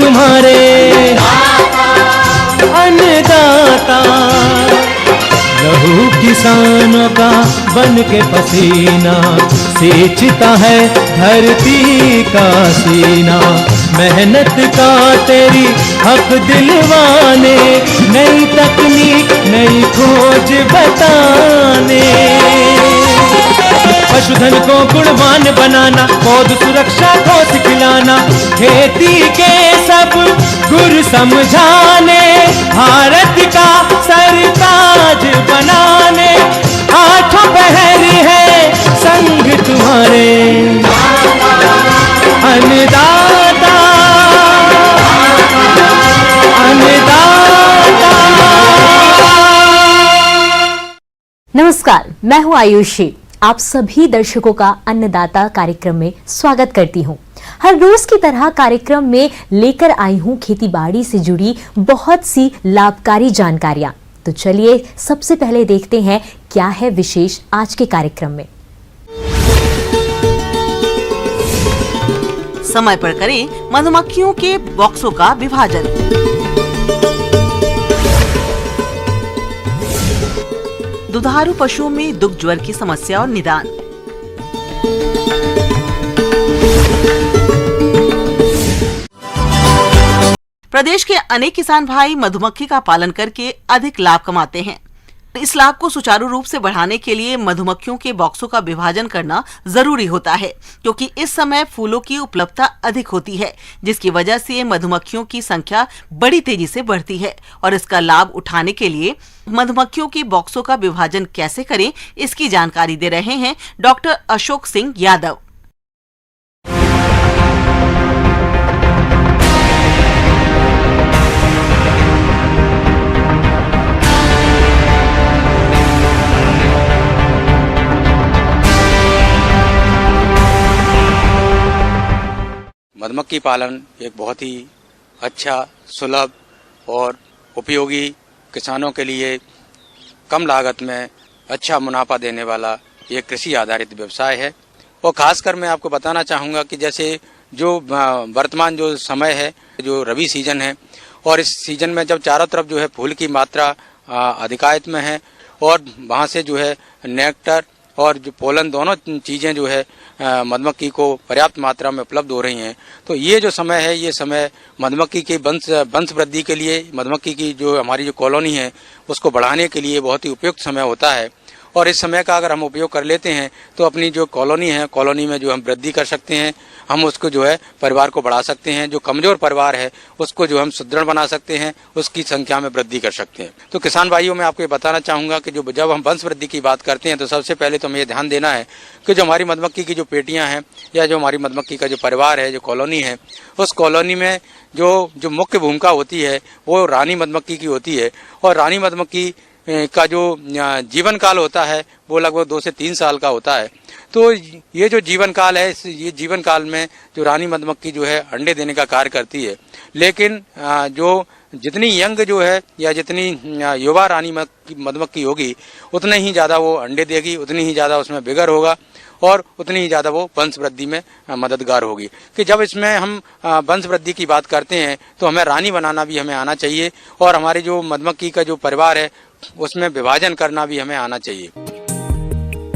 तुम्हारे अन्नदाता। लहू किसानों का बन के पसीना सींचता है धरती का सीना। मेहनत का तेरी हक दिलवाने, नई तकनीक नई खोज बताने। पशुधन को गुणवान बनाना, पौध सुरक्षा को सिखलाना, खेती के सब गुर समझाने, भारत का सरताज बनाने। आठों पहर है संग तुम्हारे अन्नदाता, अन्नदाता। नमस्कार, मैं हूं आयुषी। आप सभी दर्शकों का अन्नदाता कार्यक्रम में स्वागत करती हूं। हर रोज की तरह कार्यक्रम में लेकर आई हूं खेतीबाड़ी से जुड़ी बहुत सी लाभकारी जानकारियां। तो चलिए सबसे पहले देखते हैं क्या है विशेष आज के कार्यक्रम में। समय पर करें मधुमक्खियों के बॉक्सों का विभाजन। दुधारू पशुओं में दुग्ध ज्वर की समस्या और निदान। प्रदेश के अनेक किसान भाई मधुमक्खी का पालन करके अधिक लाभ कमाते हैं। इस लाभ को सुचारू रूप से बढ़ाने के लिए मधुमक्खियों के बॉक्सों का विभाजन करना जरूरी होता है, क्योंकि इस समय फूलों की उपलब्धता अधिक होती है, जिसकी वजह से मधुमक्खियों की संख्या बड़ी तेजी से बढ़ती है। और इसका लाभ उठाने के लिए मधुमक्खियों के बॉक्सों का विभाजन कैसे करें, इसकी जानकारी दे रहे हैं डॉक्टर अशोक सिंह यादव। मधुमक्खी पालन एक बहुत ही अच्छा, सुलभ और उपयोगी, किसानों के लिए कम लागत में अच्छा मुनाफा देने वाला एक कृषि आधारित व्यवसाय है। और खासकर मैं आपको बताना चाहूँगा कि जैसे जो वर्तमान जो समय है, जो रबी सीजन है, और इस सीजन में जब चारों तरफ जो है फूल की मात्रा अधिकायत में है और वहाँ से जो है नेक्टर और जो पोलन दोनों चीज़ें जो है मधुमक्खी को पर्याप्त मात्रा में उपलब्ध हो रही हैं, तो ये जो समय है, ये समय मधुमक्खी के वंश वृद्धि के लिए, मधुमक्खी की जो हमारी जो कॉलोनी है उसको बढ़ाने के लिए बहुत ही उपयुक्त समय होता है। और इस समय का अगर हम उपयोग कर लेते हैं तो अपनी जो कॉलोनी है, कॉलोनी में जो हम वृद्धि कर सकते हैं, हम उसको जो है परिवार को बढ़ा सकते हैं। जो कमजोर परिवार है उसको जो हम सुदृढ़ बना सकते हैं, उसकी संख्या में वृद्धि कर सकते हैं। तो किसान भाइयों, मैं आपको ये बताना चाहूँगा कि जब हम वंश वृद्धि की बात करते हैं तो सबसे पहले तो हमें ये ध्यान देना है कि जो हमारी मधुमक्खी की जो पेटियाँ हैं या जो हमारी मधुमक्खी का जो परिवार है, जो कॉलोनी है, उस कॉलोनी में जो मुख्य भूमिका होती है वो रानी मधुमक्खी की होती है। और रानी मधुमक्खी का जो जीवन काल होता है वो लगभग 2 से 3 साल का होता है। तो ये जो जीवन काल है, ये जीवन काल में जो रानी मधुमक्खी जो है अंडे देने का कार्य करती है। लेकिन जो जितनी यंग जो है या जितनी युवा रानी मधुमक्खी होगी, उतने ही ज़्यादा वो अंडे देगी, उतनी ही ज़्यादा उसमें विगर होगा और उतनी ही ज़्यादा वो वंश वृद्धि में मददगार होगी। कि जब इसमें हम वंश वृद्धि की बात करते हैं तो हमें रानी बनाना भी हमें आना चाहिए और हमारी जो मधुमक्खी का जो परिवार है उसमें विभाजन करना भी हमें आना चाहिए।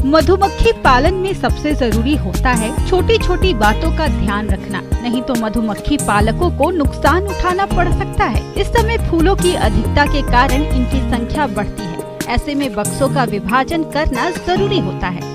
मधुमक्खी पालन में सबसे जरूरी होता है छोटी छोटी बातों का ध्यान रखना, नहीं तो मधुमक्खी पालकों को नुकसान उठाना पड़ सकता है। इस समय फूलों की अधिकता के कारण इनकी संख्या बढ़ती है। ऐसे में बक्सों का विभाजन करना जरूरी होता है।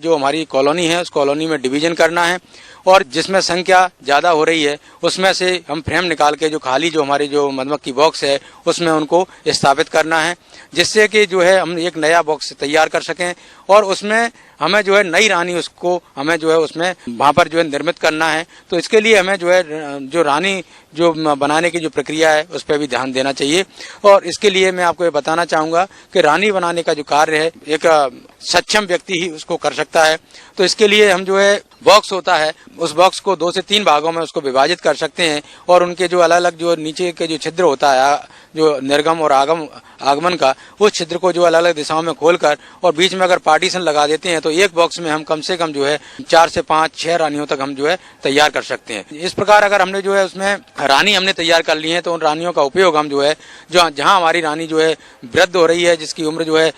जो हमारी कॉलोनी है उस कॉलोनी में डिवीजन करना है और जिसमें संख्या ज़्यादा हो रही है उसमें से हम फ्रेम निकाल के जो खाली जो हमारी जो मधुमक्खी बॉक्स है उसमें उनको स्थापित करना है, जिससे कि जो है हम एक नया बॉक्स तैयार कर सकें और उसमें हमें जो है नई रानी उसको हमें जो है उसमें वहाँ पर जो है निर्मित करना है। तो इसके लिए हमें जो है जो रानी जो बनाने की जो प्रक्रिया है उस पर भी ध्यान देना चाहिए। और इसके लिए मैं आपको ये बताना चाहूँगा कि रानी बनाने का जो कार्य है एक सक्षम व्यक्ति ही उसको कर सकता है। तो इसके लिए हम जो है बॉक्स होता है उस बॉक्स को 2 से 3 भागों में उसको विभाजित कर सकते हैं और उनके जो अलग अलग जो नीचे के जो छिद्र होता है जो निर्गम और आगमन का, उस छिद्र को जो अलग अलग दिशाओं में खोलकर और बीच में अगर पार्टीशन लगा देते हैं तो एक बॉक्स में हम कम से कम जो है 4 से 5, 6 रानियों तक हम जो है तैयार कर सकते हैं। इस प्रकार अगर हमने जो है उसमें रानी हमने तैयार कर ली है तो उन रानियों का उपयोग हम जो है जहाँ हमारी रानी जो है वृद्ध हो रही है, जिसकी उम्र जो है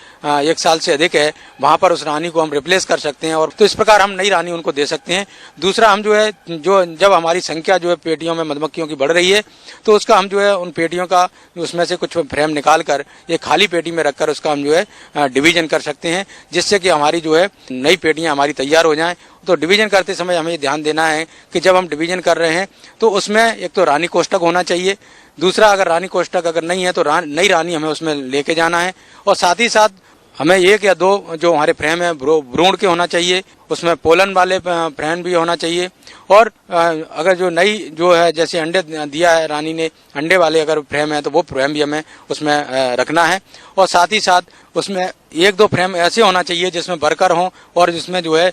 1 साल से अधिक है, वहाँ पर उस रानी को हम रिप्लेस कर सकते हैं और तो इस प्रकार हम नई रानी उनको दे सकते हैं। दूसरा, हम जो है जब हमारी संख्या जो है पेटियों में मधुमक्खियों की बढ़ रही है तो उसका हम जो है उन पेटियों का उसमें से कुछ फ्रेम निकाल कर एक खाली पेटी में रखकर उसका हम जो है डिवीजन कर सकते हैं, जिससे कि हमारी जो है नई पेटियां हमारी तैयार हो जाएं। तो डिवीजन करते समय हमें ध्यान देना है कि जब हम डिवीजन कर रहे हैं तो उसमें एक तो रानी कोष्ठक होना चाहिए, दूसरा अगर रानी कोष्ठक अगर नहीं है तो नई रानी हमें उसमें लेके जाना है और साथ ही साथ हमें 1 या 2 जो हमारे फ्रेम है भ्रूण के होना चाहिए, उसमें पोलन वाले फ्रेम भी होना चाहिए और अगर जो नई जो है जैसे अंडे दिया है रानी ने, अंडे वाले अगर फ्रेम है तो वो फ्रेम भी हमें उसमें रखना है और साथ ही साथ उसमें 1-2 फ्रेम ऐसे होना चाहिए जिसमें वर्कर हों और जिसमें जो है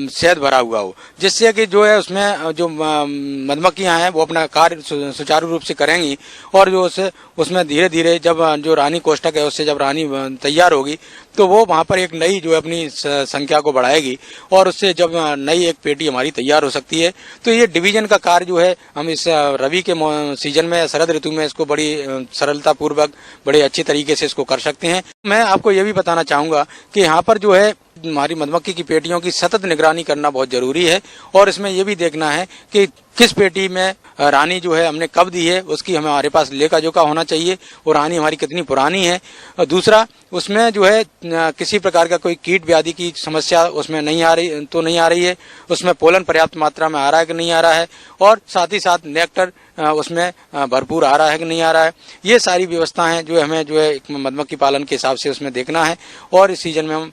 शहद भरा हुआ हो, जिससे कि जो है उसमें जो मधुमक्खियां हैं वो अपना कार्य सुचारू रूप से करेंगी और जो उसमें धीरे धीरे जब जो रानी कोष्ठक है उससे जब रानी तैयार होगी तो वो वहाँ पर एक नई जो है अपनी संख्या को बढ़ाएगी और उससे जब नई एक पेटी हमारी तैयार हो सकती है। तो ये डिवीजन का कार्य जो है हम इस रबी के सीजन में, शरद ऋतु में इसको बड़ी सरलता पूर्वक बड़े अच्छे तरीके से इसको कर सकते हैं। मैं आपको ये भी बताना चाहूँगा कि यहाँ पर जो है हमारी मधुमक्खी की पेटियों की सतत निगरानी करना बहुत जरूरी है और इसमें ये भी देखना है कि किस पेटी में रानी जो है हमने कब दी है, उसकी हमारे पास लेखा जोखा होना चाहिए और रानी हमारी कितनी पुरानी है। और दूसरा, उसमें जो है किसी प्रकार का कोई कीट व्याधि की समस्या उसमें नहीं आ रही है, उसमें पोलन पर्याप्त मात्रा में आ रहा है कि नहीं आ रहा है और साथ ही साथ नेक्टर उसमें भरपूर आ रहा है कि नहीं आ रहा है। ये सारी व्यवस्थाएं जो हमें जो है मधुमक्खी पालन के हिसाब से उसमें देखना है और इस सीजन में हम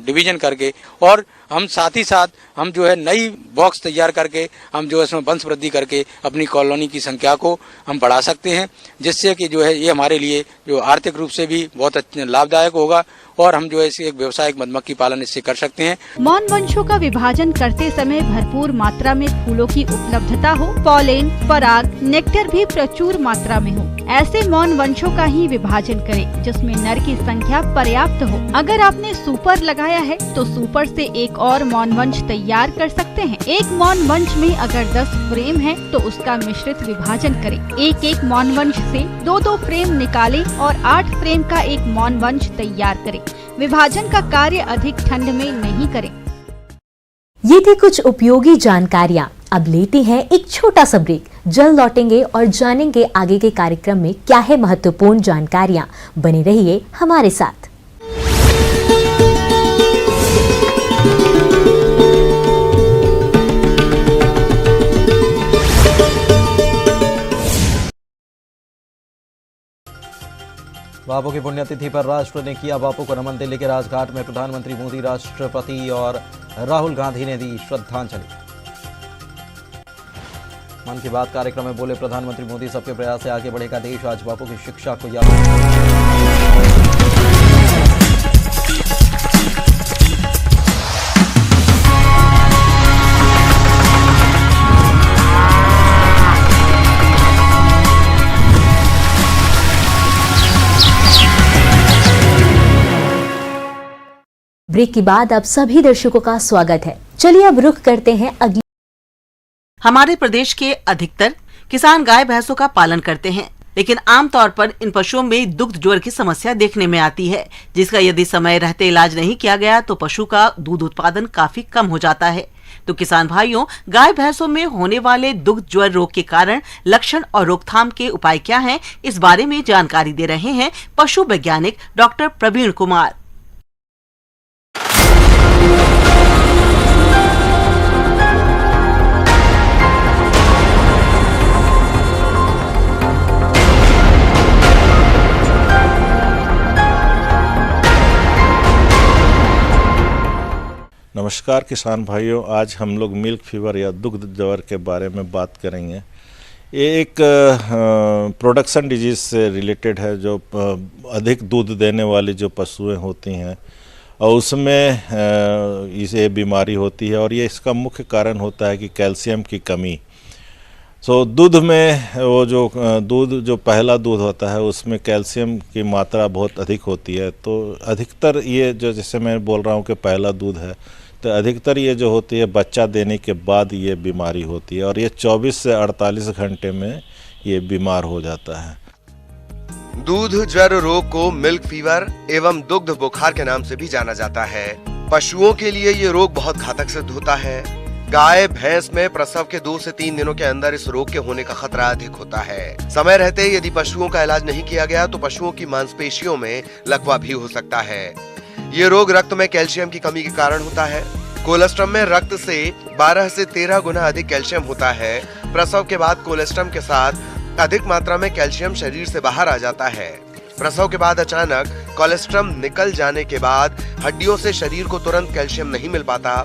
डिवीजन करके और हम साथ ही साथ हम जो है नई बॉक्स तैयार करके हम जो है इसमें वंश वृद्धि करके अपनी कॉलोनी की संख्या को हम बढ़ा सकते हैं, जिससे कि जो है ये हमारे लिए जो आर्थिक रूप से भी बहुत लाभदायक होगा और हम जो है इसे एक व्यवसायिक मधुमक्खी पालन इससे कर सकते हैं। मौन वंशों का विभाजन करते समय भरपूर मात्रा में फूलों की उपलब्धता हो, पॉलेन, पराग, नेक्टर भी प्रचुर मात्रा में हो, ऐसे मौन वंशों का ही विभाजन करें जिसमें नर की संख्या पर्याप्त हो। अगर आपने सुपर लगाया है तो सुपर से एक और मौन वंश तैयार कर सकते हैं। एक मौन वंश में अगर 10 फ्रेम है तो उसका मिश्रित विभाजन करें। एक मौन वंश से 2-2 फ्रेम निकालें और 8 फ्रेम का एक मौन वंश तैयार करें। विभाजन का कार्य अधिक ठंड में नहीं करें। ये थी कुछ उपयोगी जानकारियां। अब लेते हैं एक छोटा सा ब्रेक, जल्द लौटेंगे और जानेंगे आगे के कार्यक्रम में क्या है महत्वपूर्ण जानकारियां। बने रहिए हमारे साथ। बापू की पुण्यतिथि पर राष्ट्र ने किया बापू को नमन। दिल्ली के राजघाट में प्रधानमंत्री मोदी, राष्ट्रपति और राहुल गांधी ने दी श्रद्धांजलि। मन की बात कार्यक्रम में बोले प्रधानमंत्री मोदी, सबके प्रयास से आगे बढ़ेगा देश। आज बापू की शिक्षा को याद। ब्रेक के बाद अब सभी दर्शकों का स्वागत है। चलिए अब रुख करते हैं अगली। हमारे प्रदेश के अधिकतर किसान गाय भैंसों का पालन करते हैं, लेकिन आमतौर पर इन पशुओं में दुग्ध ज्वर की समस्या देखने में आती है, जिसका यदि समय रहते इलाज नहीं किया गया तो पशु का दूध उत्पादन काफी कम हो जाता है। तो किसान भाइयों, गाय भैंसों में होने वाले दुग्ध ज्वर रोग के कारण, लक्षण और रोकथाम के उपाय क्या हैं, इस बारे में जानकारी दे रहे हैं पशु वैज्ञानिक डॉक्टर प्रवीण कुमार। नमस्कार किसान भाइयों, आज हम लोग मिल्क फीवर या दुग्ध ज्वर के बारे में बात करेंगे। ये एक प्रोडक्शन डिजीज से रिलेटेड है, जो अधिक दूध देने वाली जो पशुएं होती हैं और उसमें इसे बीमारी होती है और ये इसका मुख्य कारण होता है कि कैल्शियम की कमी। दूध में वो जो दूध जो पहला दूध होता है उसमें कैल्शियम की मात्रा बहुत अधिक होती है। तो अधिकतर ये जो जैसे मैं बोल रहा हूँ कि पहला दूध है, तो अधिकतर ये जो होती है बच्चा देने के बाद ये बीमारी होती है और ये 24 से 48 घंटे में ये बीमार हो जाता है। दूध ज्वर रोग को मिल्क फीवर एवं दुग्ध बुखार के नाम से भी जाना जाता है। पशुओं के लिए ये रोग बहुत घातक सिद्ध होता है। गाय भैंस में प्रसव के 2 से 3 दिनों के अंदर इस रोग के होने का खतरा अधिक होता है। समय रहते यदि पशुओं का इलाज नहीं किया गया तो पशुओं की मांसपेशियों में लकवा भी हो सकता है। ये रोग रक्त में कैल्शियम की कमी के कारण होता है। कोलेस्ट्रम में रक्त से 12 से 13 गुना अधिक कैल्शियम होता है। प्रसव के बाद कोलेस्ट्रम के साथ अधिक मात्रा में कैल्शियम शरीर से बाहर आ जाता है। प्रसव के बाद अचानक कोलेस्ट्रम निकल जाने के बाद हड्डियों से शरीर को तुरंत कैल्शियम नहीं मिल पाता।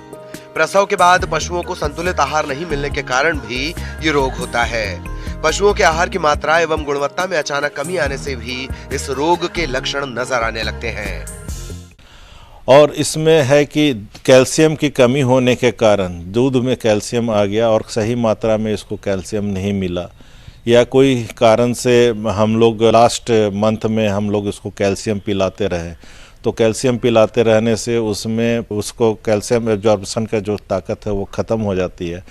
प्रसव के बाद पशुओं को संतुलित आहार नहीं मिलने के कारण भी ये रोग होता है। पशुओं के आहार की मात्रा एवं गुणवत्ता में अचानक कमी आने से भी इस रोग के लक्षण नजर आने लगते हैं। और इसमें है कि कैल्शियम की कमी होने के कारण दूध में कैल्शियम आ गया और सही मात्रा में इसको कैल्शियम नहीं मिला, या कोई कारण से हम लोग लास्ट मंथ में हम लोग इसको कैल्शियम पिलाते रहे, तो कैल्शियम पिलाते रहने से उसमें उसको कैल्शियम एब्जॉर्प्शन का जो ताकत है वो ख़त्म हो जाती है।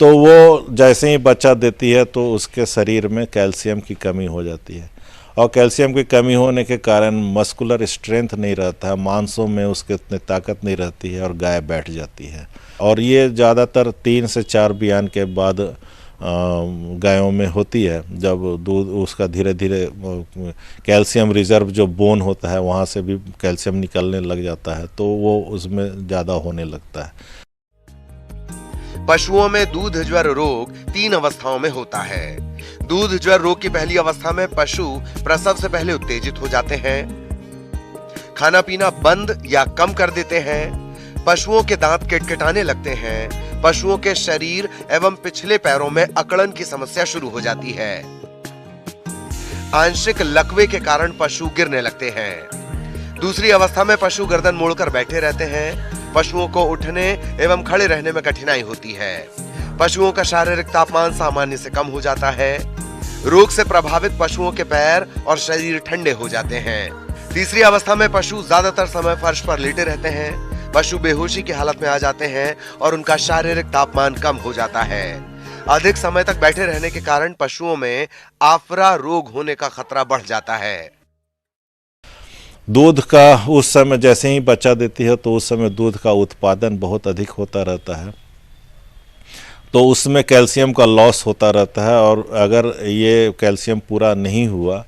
तो वो जैसे ही बच्चा देती है तो उसके शरीर में कैल्शियम की कमी हो जाती है और कैल्शियम की कमी होने के कारण मस्कुलर स्ट्रेंथ नहीं रहता है, मांसों में उसके उतनी ताकत नहीं रहती है और गाय बैठ जाती है। और ये ज़्यादातर 3 से 4 बियान के बाद गायों में होती है, जब दूध उसका धीरे धीरे कैल्शियम रिजर्व जो बोन होता है वहाँ से भी कैल्शियम निकलने लग जाता है, तो वो उसमें ज़्यादा होने लगता है। पशुओं में दूध ज्वर रोग 3 अवस्थाओं में होता है। दूध ज्वर रोग की पहली अवस्था में पशु प्रसव से पहले उत्तेजित हो जाते हैं, खाना पीना बंद या कम कर देते हैं, पशुओं के दांत किटकिटाने लगते हैं, पशुओं के शरीर एवं पिछले पैरों में अकड़न की समस्या शुरू हो जाती है, आंशिक लकवे के कारण पशु गिरने लगते हैं। दूसरी अवस्था में पशु गर्दन मोड़कर बैठे रहते हैं, पशुओं को उठने एवं खड़े रहने में कठिनाई होती है, पशुओं का शारीरिक तापमान सामान्य से कम हो जाता है, रोग से प्रभावित पशुओं के पैर और शरीर ठंडे हो जाते हैं। तीसरी अवस्था में पशु ज्यादातर समय फर्श पर लेटे रहते हैं, पशु बेहोशी की हालत में आ जाते हैं और उनका शारीरिक तापमान कम हो जाता है। अधिक समय तक बैठे रहने के कारण पशुओं में आफरा रोग होने का खतरा बढ़ जाता है। दूध का उस समय जैसे ही बच्चा देती है तो उस समय दूध का उत्पादन बहुत अधिक होता रहता है, तो उसमें कैल्शियम का लॉस होता रहता है और अगर ये कैल्शियम पूरा नहीं हुआ,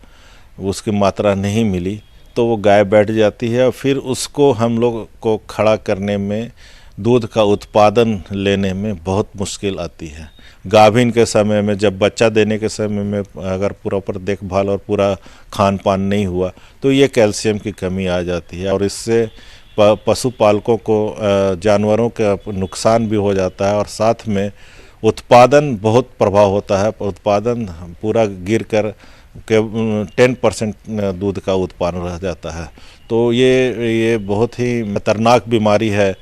उसकी मात्रा नहीं मिली, तो वो गाय बैठ जाती है और फिर उसको हम लोग को खड़ा करने में, दूध का उत्पादन लेने में बहुत मुश्किल आती है। गाभिन के समय में, जब बच्चा देने के समय में अगर प्रॉपर देखभाल और पूरा खान पान नहीं हुआ तो ये कैल्शियम की कमी आ जाती है और इससे पशुपालकों को जानवरों का नुकसान भी हो जाता है और साथ में उत्पादन बहुत प्रभाव होता है। उत्पादन पूरा गिर कर के 10% दूध का उत्पादन रह जाता है, तो ये बहुत ही खतरनाक बीमारी है।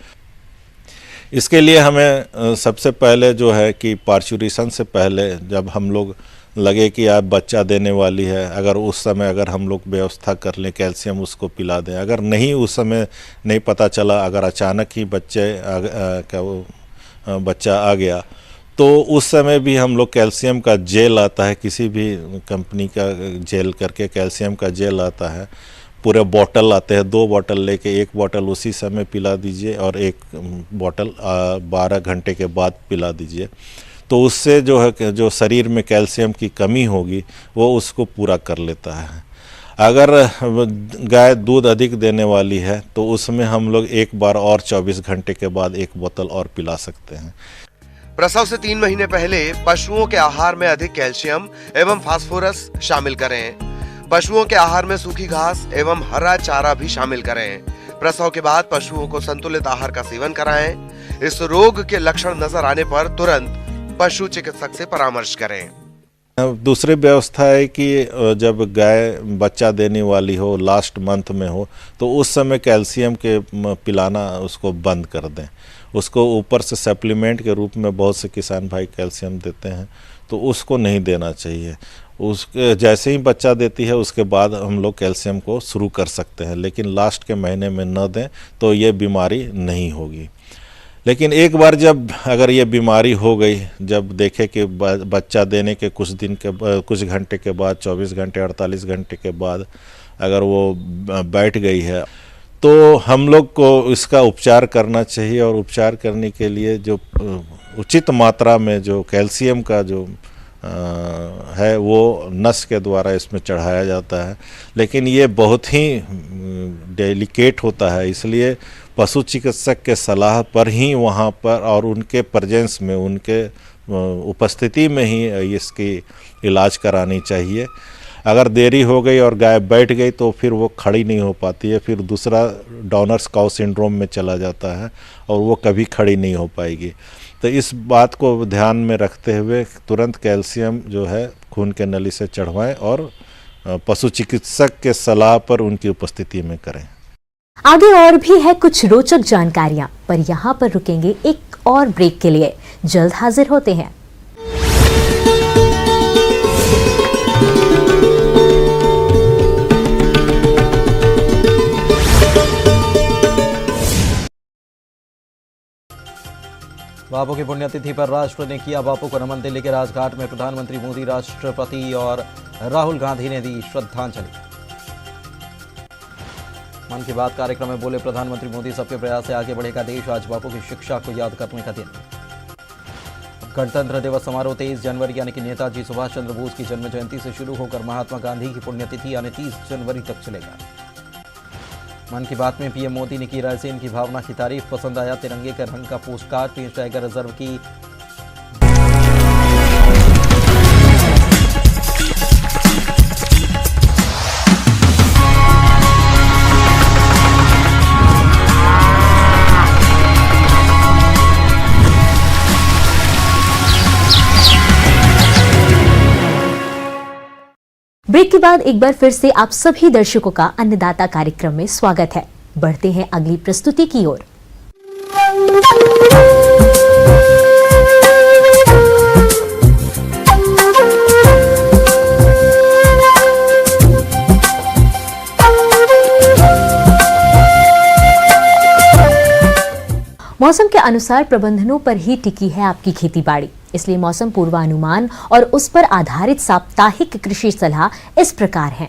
इसके लिए हमें सबसे पहले जो है कि पार्चुरेशन से पहले जब हम लोग लगे कि आप बच्चा देने वाली है, अगर उस समय अगर हम लोग व्यवस्था कर लें, कैल्शियम उसको पिला दें, अगर नहीं उस समय नहीं पता चला, अगर अचानक ही बच्चा आ गया तो उस समय भी हम लोग कैल्शियम का जेल आता है, किसी भी कंपनी का जेल करके कैल्शियम का जेल आता है, पूरे बॉटल आते हैं, 2 बॉटल लेके 1 बॉटल उसी समय पिला दीजिए और 1 बॉटल 12 घंटे के बाद पिला दीजिए, तो उससे जो है जो शरीर में कैल्शियम की कमी होगी वो उसको पूरा कर लेता है। अगर गाय दूध अधिक देने वाली है तो उसमें हम लोग एक बार और 24 घंटे के बाद 1 बोतल और पिला सकते हैं। प्रसव से 3 महीने पहले पशुओं के आहार में अधिक कैल्शियम एवं फास्फोरस शामिल करें। पशुओं के आहार में सूखी घास एवं हरा चारा भी शामिल करें। प्रसव के बाद पशुओं को संतुलित आहार का सेवन कराएं। इस रोग के लक्षण नजर आने पर तुरंत पशु चिकित्सक से परामर्श करें। दूसरी व्यवस्था है कि जब गाय बच्चा देने वाली हो, लास्ट मंथ में हो, तो उस समय कैल्शियम के पिलाना उसको बंद कर दें। उसको ऊपर से सप्लीमेंट के रूप में बहुत से किसान भाई कैल्शियम देते हैं, तो उसको नहीं देना चाहिए। उसके जैसे ही बच्चा देती है उसके बाद हम लोग कैल्शियम को शुरू कर सकते हैं, लेकिन लास्ट के महीने में न दें तो ये बीमारी नहीं होगी। लेकिन एक बार जब अगर ये बीमारी हो गई, जब देखे कि बच्चा देने के कुछ घंटे के बाद, 24 घंटे 48 घंटे के बाद अगर वो बैठ गई है, तो हम लोग को इसका उपचार करना चाहिए। और उपचार करने के लिए जो उचित मात्रा में जो कैल्शियम का जो है वो नस के द्वारा इसमें चढ़ाया जाता है। लेकिन ये बहुत ही डेलिकेट होता है, इसलिए पशु चिकित्सक के सलाह पर ही वहाँ पर और उनके प्रेजेंस में, उनके उपस्थिति में ही इसकी इलाज करानी चाहिए। अगर देरी हो गई और गाय बैठ गई तो फिर वो खड़ी नहीं हो पाती है, फिर दूसरा डाउनर्स काउ सिंड्रोम में चला जाता है और वो कभी खड़ी नहीं हो पाएगी। तो इस बात को ध्यान में रखते हुए तुरंत कैल्शियम जो है खून के नली से चढ़वाएं और पशु चिकित्सक के सलाह पर उनकी उपस्थिति में करें। आगे और भी है कुछ रोचक जानकारियां, पर यहाँ पर रुकेंगे एक और ब्रेक के लिए। जल्द हाजिर होते हैं। बापू की पुण्यतिथि पर राष्ट्र ने किया बापू को नमन। दिल्ली के राजघाट में प्रधानमंत्री मोदी, राष्ट्रपति और राहुल गांधी ने दी श्रद्धांजलि। मन की बात कार्यक्रम में बोले प्रधानमंत्री मोदी, सबके प्रयास से आगे बढ़ेगा देश, आज बापू की शिक्षा को याद करने का दिन। गणतंत्र दिवस समारोह 23 जनवरी यानी कि नेताजी सुभाष चंद्र बोस की जन्म जयंती से शुरू होकर महात्मा गांधी की पुण्यतिथि यानी 30 जनवरी तक चलेगा। मन की बात में पीएम मोदी ने की रायसेन की भावना की तारीफ, पसंद आया तिरंगे के रंग का पोस्ट कार्ड, पेश टाइगर रिजर्व की ब्रेक के बाद एक बार फिर से आप सभी दर्शकों का अन्नदाता कार्यक्रम में स्वागत है। बढ़ते हैं अगली प्रस्तुति की ओर। मौसम के अनुसार प्रबंधनों पर ही टिकी है आपकी खेती बाड़ी, इसलिए मौसम पूर्वानुमान और उस पर आधारित साप्ताहिक कृषि सलाह इस प्रकार है।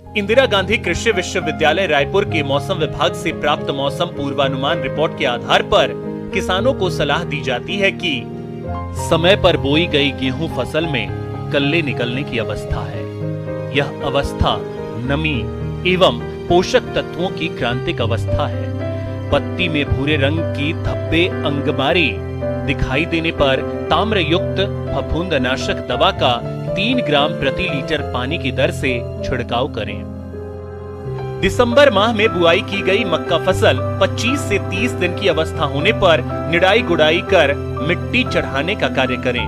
इंदिरा गांधी कृषि विश्वविद्यालय रायपुर के मौसम विभाग से प्राप्त मौसम पूर्वानुमान रिपोर्ट के आधार पर किसानों को सलाह दी जाती है कि समय पर बोई गई गेहूं फसल में कल्ले निकलने की अवस्था है। यह अवस्था नमी एवं पोषक तत्वों की क्रांतिक अवस्था है। पत्ती में भूरे रंग की धब्बे अंगमारी दिखाई देने पर ताम्र युक्त फफूंदनाशक दवा का 3 ग्राम प्रति लीटर पानी की दर से छिड़काव करें। दिसंबर माह में बुआई की गई मक्का फसल 25 से 30 दिन की अवस्था होने पर निड़ाई गुड़ाई कर मिट्टी चढ़ाने का कार्य करें।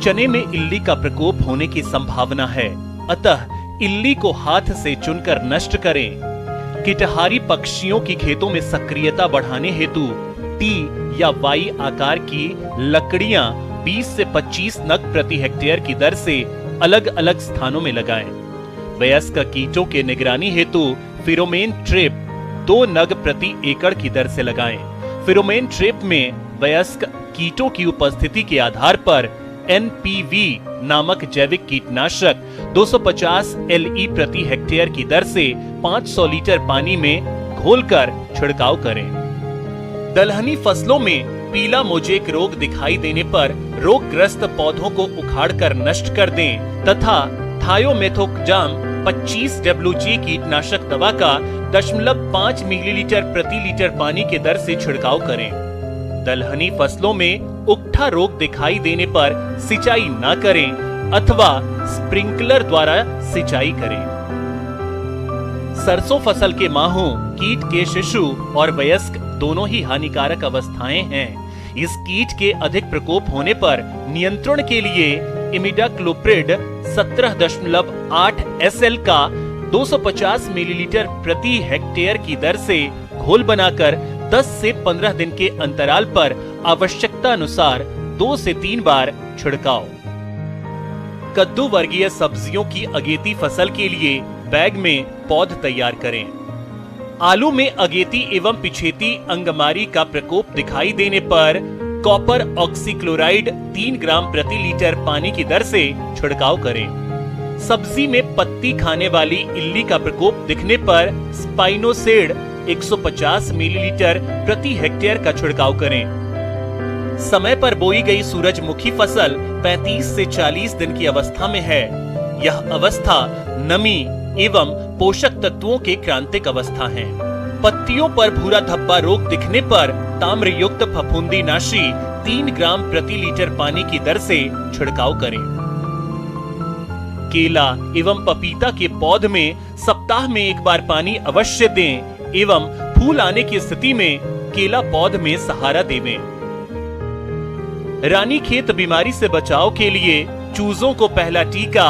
चने में इल्ली का प्रकोप होने की संभावना है, अतः इल्ली को हाथ से चुनकर नष्ट करें। कीटहारी पक्षियों की खेतों में सक्रियता बढ़ाने हेतु टी या वाई आकार की लकड़ियां 20 से 25 नग प्रति हेक्टेयर की दर से अलग अलग स्थानों में लगाएं। वयस्क कीटों के निगरानी हेतु फेरोमेन ट्रैप 2 नग प्रति एकड़ की दर से लगाएं। फेरोमेन ट्रैप में वयस्क कीटों की उपस्थिति के आधार पर NPV नामक जैविक कीटनाशक 250 LE प्रति हेक्टेयर की दर से 500 लीटर पानी में घोलकर छिड़काव करें। दलहनी फसलों में पीला मोजेक रोग दिखाई देने पर रोगग्रस्त पौधों को उखाड़कर नष्ट कर दें तथा थायोमेथोक्जाम 25 WG कीटनाशक दवा का 0.5 मिलीलीटर प्रति लीटर पानी के दर से छिड़काव करें। दलहनी फसलों में उकठा रोग दिखाई देने पर सिंचाई न करें अथवा स्प्रिंकलर द्वारा सिंचाई करें। सरसों फसल के माहों, कीट के शिशु और वयस्क दोनों ही हानिकारक अवस्थाएं हैं। इस कीट के अधिक प्रकोप होने पर नियंत्रण के लिए इमिडाक्लोप्रिड 17.8 SL का 250 मिलीलीटर प्रति हेक्टेयर की दर से घोल बनाकर 10 से 15 दिन के अंतराल पर आवश्यकता अनुसार 2 से 3 बार छिड़काव। कद्दू वर्गीय सब्जियों की अगेती फसल के लिए बैग में पौध तैयार करें। आलू में अगेती एवं पिछेती अंगमारी का प्रकोप दिखाई देने पर कॉपर ऑक्सीक्लोराइड 3 ग्राम प्रति लीटर पानी की दर से छिड़काव करें। सब्जी में पत्ती खाने वाली इल्ली का प्रकोप दिखने पर स्पाइनोसेड 150 मिलीलीटर प्रति हेक्टेयर का छिड़काव करें। समय पर बोई गई सूरजमुखी फसल 35 से 40 दिन की अवस्था में है। यह अवस्था नमी एवं पोषक तत्वों के क्रांतिक अवस्था है। पत्तियों पर भूरा धब्बा रोग दिखने पर ताम्र युक्त फफूंदीनाशी 3 ग्राम प्रति लीटर पानी की दर से छिड़काव करें। केला एवं पपीता के पौध में सप्ताह में 1 बार पानी अवश्य दें एवं फूल आने की स्थिति में केला पौध में सहारा देवें। रानीखेत बीमारी से बचाव के लिए चूजों को पहला टीका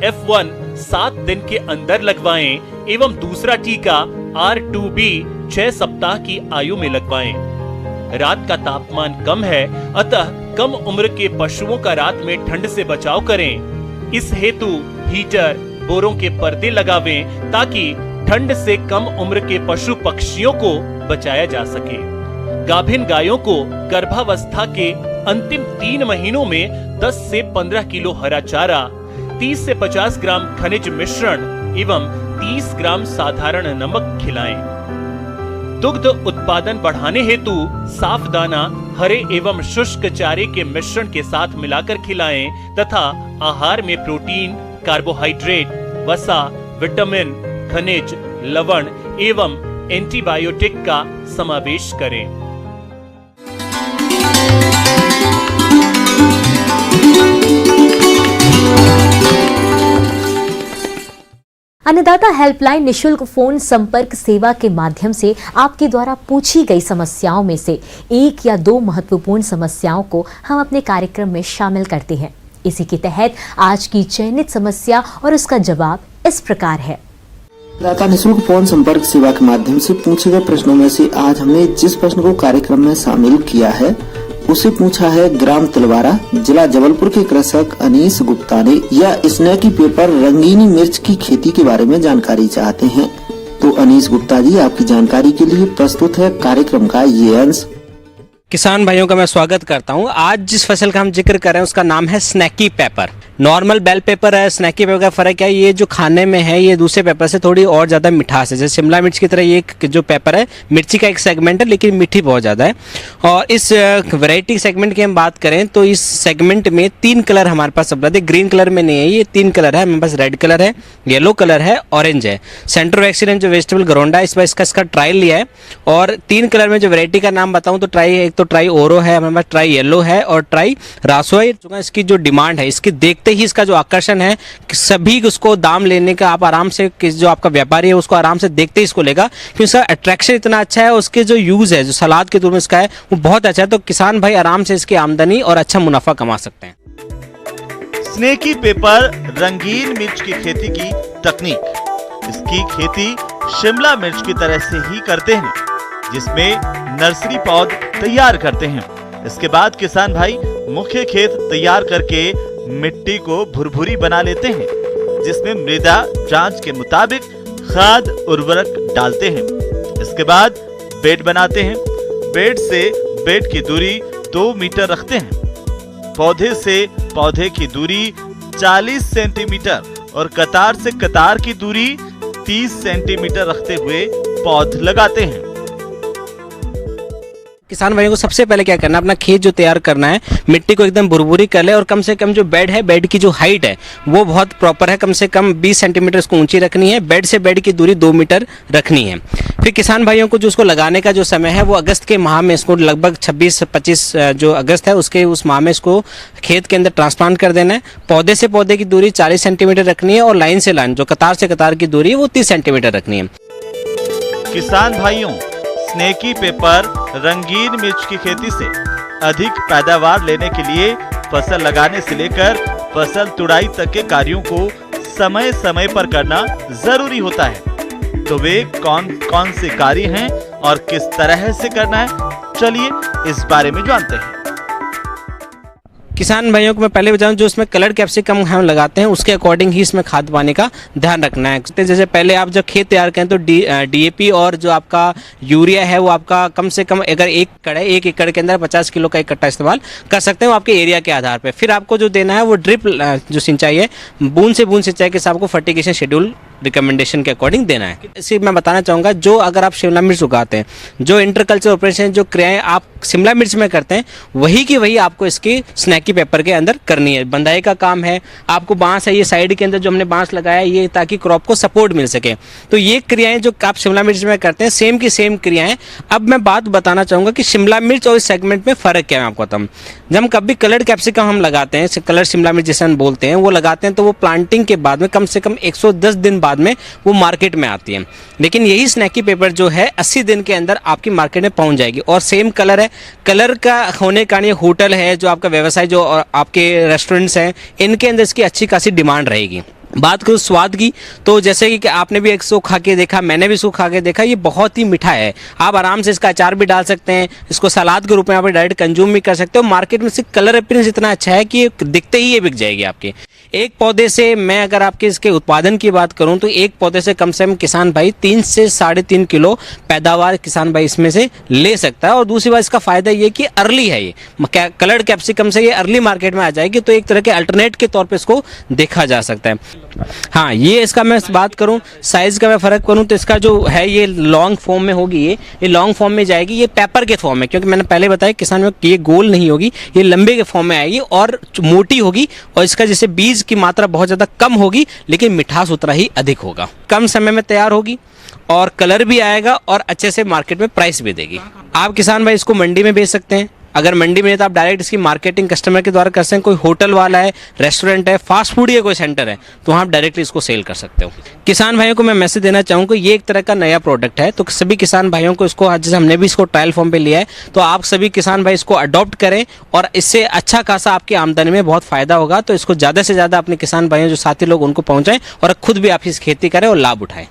F1 7 दिन के अंदर लगवाएं एवं दूसरा टीका R2B 6 सप्ताह की आयु में लगवाएं। रात का तापमान कम है, अतः कम उम्र के पशुओं का रात में ठंड से बचाव करें। इस हेतु हीटर, बोरों के पर्दे लगावें ताकि ठंड से कम उम्र के पशु पक्षियों को बचाया जा सके। गाभिन गायों को गर्भावस्था के अंतिम 3 महीनों में 10 से 15 किलो हरा चारा, 30 से 50 ग्राम खनिज मिश्रण एवं 30 ग्राम साधारण नमक खिलाएं। दुग्ध उत्पादन बढ़ाने हेतु साफ दाना हरे एवं शुष्क चारे के मिश्रण के साथ मिलाकर खिलाएं तथा आहार में प्रोटीन, कार्बोहाइड्रेट, वसा, विटामिन, खनिज, लवण एवं एंटीबायोटिक का समावेश करें। अन्नदाता हेल्पलाइन निशुल्क फोन संपर्क सेवा के माध्यम से आपके द्वारा पूछी गई समस्याओं में से 1 या 2 महत्वपूर्ण समस्याओं को हम अपने कार्यक्रम में शामिल करते हैं। इसी के तहत आज की चयनित समस्या और उसका जवाब इस प्रकार है। अन्नदाता निशुल्क फोन संपर्क सेवा के माध्यम से पूछे गए प्रश्नों में से आज हमने जिस प्रश्न को कार्यक्रम में शामिल किया है उसे पूछा है ग्राम तलवारा, जिला जबलपुर के कृषक अनीस गुप्ता ने। यह स्नैकी पेपर रंगीनी मिर्च की खेती के बारे में जानकारी चाहते हैं। तो अनीस गुप्ता जी, आपकी जानकारी के लिए प्रस्तुत है कार्यक्रम का ये अंश। किसान भाइयों का मैं स्वागत करता हूं। आज जिस फसल का हम जिक्र कर रहे हैं उसका नाम है स्नैकी पेपर। नॉर्मल बेल पेपर है, स्नैकी पेपर का फर्क है ये जो खाने में है ये दूसरे पेपर से थोड़ी और ज़्यादा मिठास है। जैसे शिमला मिर्च की तरह ये जो पेपर है मिर्ची का एक सेगमेंट है लेकिन मीठी बहुत ज़्यादा है। और इस वैरायटी सेगमेंट की हम बात करें तो इस सेगमेंट में 3 कलर हमारे पास उपलब्ध है। ग्रीन कलर में नहीं है, ये 3 कलर है हमारे पास। रेड कलर है, येलो कलर है, ऑरेंज है। सेंट्रो एक्सीलेंट जो वेजिटेबल ग्रोंडा है इसका ट्रायल लिया है। और 3 कलर में जो वैरायटी का नाम बताऊँ तो एक तो ट्राई ओरो है हमारे पास, ट्राई येलो है और ट्राई रासो है। इसकी जो डिमांड है इसकी देखते ही इसका जो आकर्षण है कि सभी उसको दाम लेने का आप आराम से जो आपका व्यापारी है उसको आराम से देखते ही इसको लेगा क्योंकि इसका अट्रैक्शन इतना अच्छा है। उसके जो यूज है जो सलाद के तौर में इसका है वो बहुत अच्छा है। तो किसान भाई आराम से इसकी आमदनी और अच्छा मुनाफा कमा सकते हैं। स्नैकी पेपर रंगीन मिर्च की खेती की तकनीक। इसकी खेती शिमला मिर्च की तरह से ही करते हैं जिसमें नर्सरी पौध तैयार करते हैं। इसके बाद किसान भाई मुख्य खेत तैयार करके मिट्टी को भुरभुरी बना लेते हैं जिसमें मृदा जांच के मुताबिक खाद उर्वरक डालते हैं। इसके बाद बेड बनाते हैं। बेड से बेड की दूरी 2 मीटर रखते हैं। पौधे से पौधे की दूरी 40 सेंटीमीटर और कतार से कतार की दूरी 30 सेंटीमीटर रखते हुए पौध लगाते हैं। किसान भाइयों को सबसे पहले क्या करना है, अपना खेत जो तैयार करना है मिट्टी को एकदम भुरभुरी कर ले और कम से कम जो बेड है बेड की जो हाइट है वो बहुत प्रॉपर है, कम से कम 20 सेंटीमीटर इसको ऊंची रखनी है। बेड से बेड की दूरी 2 मीटर रखनी है। फिर किसान भाइयों को जो उसको लगाने का जो समय है वो अगस्त के माह में इसको लगभग 26-25 जो अगस्त है उस माह में इसको खेत के अंदर ट्रांसप्लांट कर देना है। पौधे से पौधे की दूरी 40 सेंटीमीटर रखनी है और लाइन से लाइन जो कतार से कतार की दूरी है वो 30 सेंटीमीटर रखनी है। किसान भाइयों, स्नैकी पेपर रंगीन मिर्च की खेती से अधिक पैदावार लेने के लिए फसल लगाने से लेकर फसल तुड़ाई तक के कार्यों को समय समय पर करना जरूरी होता है। तो वे कौन कौन से कार्य हैं और किस तरह से करना है, चलिए इस बारे में जानते हैं। किसान भाइयों को मैं पहले बताऊं, जो इसमें कलर कैप्सिकम हम लगाते हैं उसके अकॉर्डिंग ही इसमें खाद पानी का ध्यान रखना है। जैसे पहले आप जब खेत तैयार करें तो डीएपी और जो आपका यूरिया है वो आपका कम से कम, अगर 1 एकड़ के अंदर 50 किलो का इकट्ठा इस्तेमाल कर सकते हैं, वो आपके एरिया के आधार पर। फिर आपको जो देना है वो ड्रिप जो सिंचाई है, बूंद से बूंद सिंचाई के साथ आपको फर्टिगेशन शेड्यूल रिकमेंडेशन के अकॉर्डिंग देना है। इसी मैं बताना चाहूँगा, जो अगर आप शिमला मिर्च उगाते हैं, जो इंटरकल्चर ऑपरेशन जो क्रियाएं आप शिमला मिर्च में करते हैं, वही की वही आपको इसके स्नैकी पेपर के अंदर करनी है। बंदाई का काम है, आपको बांस है, ये साइड के अंदर जो हमने बांस लगाया है ये ताकि क्रॉप को सपोर्ट मिल सके। तो ये क्रियाएं जो आप शिमला मिर्च में करते हैं, सेम की सेम क्रियाएं। अब मैं बात बताना चाहूँगा कि शिमला मिर्च और इस सेगमेंट में फ़र्क क्या है आपको बताऊँ। जब हम कभी कलर्ड कैप्सिकम हम लगाते हैं, कलर शिमला मिर्च जिसे हम बोलते हैं, वो लगाते हैं तो वो प्लांटिंग के बाद में कम से कम 110 दिन बाद में वो मार्केट में आती है। लेकिन यही स्नैकी पेपर जो है 80 दिन के अंदर आपकी मार्केट में पहुंच जाएगी। और सेम कलर है, कलर का होने का, ये होटल है, जो आपका व्यवसाय, जो आपके रेस्टोरेंट्स हैं, इनके अंदर इसकी अच्छी खासी डिमांड रहेगी। बात करूँ स्वाद की, तो जैसे कि आपने भी इसको खा के देखा, मैंने भी इसको खा के देखा, ये बहुत ही मीठा है। आप आराम से इसका अचार भी डाल सकते हैं, इसको सलाद के रूप में आप डायरेक्ट कंज्यूम भी कर सकते हो। मार्केट में इसका कलर अपीयरेंस इतना अच्छा है कि दिखते ही ये बिक जाएगी आपके। एक पौधे से, मैं अगर आपके इसके उत्पादन की बात करूं तो एक पौधे से कम किसान भाई 3 से 3.5 किलो पैदावार किसान भाई इसमें से ले सकता है। और दूसरी बात, इसका फायदा ये कि अर्ली है, ये कलर्ड कैप्सिकम से ये अर्ली मार्केट में आ जाएगी, तो एक तरह के अल्टरनेट के तौर पे इसको देखा जा सकता है। हाँ, ये इसका मैं बात करूं, साइज का मैं फर्क करूं तो इसका जो है ये लॉन्ग फॉर्म में होगी, ये लॉन्ग फॉर्म में जाएगी, ये पेपर के फॉर्म में, क्योंकि मैंने पहले बताया किसान में ये गोल नहीं होगी, ये लंबे के फॉर्म में आएगी और मोटी होगी। और इसका जैसे बीज की मात्रा बहुत ज़्यादा कम होगी, लेकिन मिठास उतना ही अधिक होगा। कम समय में तैयार होगी और कलर भी आएगा और अच्छे से मार्केट में प्राइस भी देगी। आप किसान भाई इसको मंडी में बेच सकते हैं, अगर मंडी में है तो आप डायरेक्ट इसकी मार्केटिंग कस्टमर के द्वारा कर सकते हैं। कोई होटल वाला है, रेस्टोरेंट है, फास्ट फूड या कोई सेंटर है, तो वहाँ आप डायरेक्टली इसको सेल कर सकते हो। किसान भाइयों को मैं मैसेज देना चाहूँगा, ये एक तरह का नया प्रोडक्ट है, तो सभी किसान भाइयों को इसको, जैसे हमने भी इसको ट्रायल फॉर्म पे लिया है, तो आप सभी किसान भाई इसको अडॉप्ट करें और इससे अच्छा खासा आपकी आमदनी में बहुत फायदा होगा। तो इसको ज़्यादा से ज़्यादा अपने किसान भाइयों, जो साथी लोग, उनको पहुँचाएं और खुद भी आप इस खेती करें और लाभ उठाएं।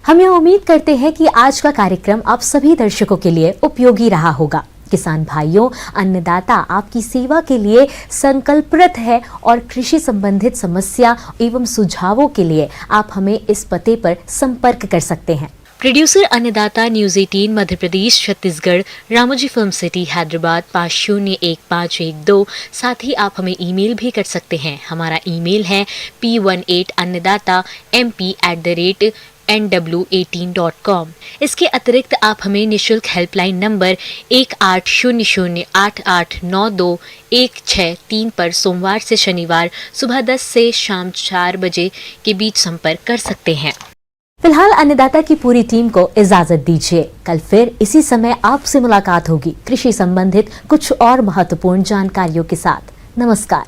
हम यह उम्मीद करते हैं कि आज का कार्यक्रम आप सभी दर्शकों के लिए उपयोगी रहा होगा। किसान भाइयों, अन्नदाता आपकी सेवा के लिए संकल्परत है और कृषि संबंधित समस्या एवं सुझावों के लिए आप हमें इस पते पर संपर्क कर सकते हैं। प्रोड्यूसर अन्नदाता, news 18 Madhya Pradesh Chhattisgarh, Ramoji film city Hyderabad 501512। साथ ही आप हमें ईमेल भी कर सकते हैं। हमारा ईमेल है p18annadatamp@nw18.com। इसके अतिरिक्त आप हमें निशुल्क हेल्पलाइन नंबर 1800889216 पर सोमवार से शनिवार सुबह 10 से शाम 4 बजे के बीच संपर्क कर सकते हैं। फिलहाल अन्नदाता की पूरी टीम को इजाजत दीजिए। कल फिर इसी समय आपसे मुलाकात होगी कृषि संबंधित कुछ और महत्वपूर्ण जानकारियों के साथ। नमस्कार।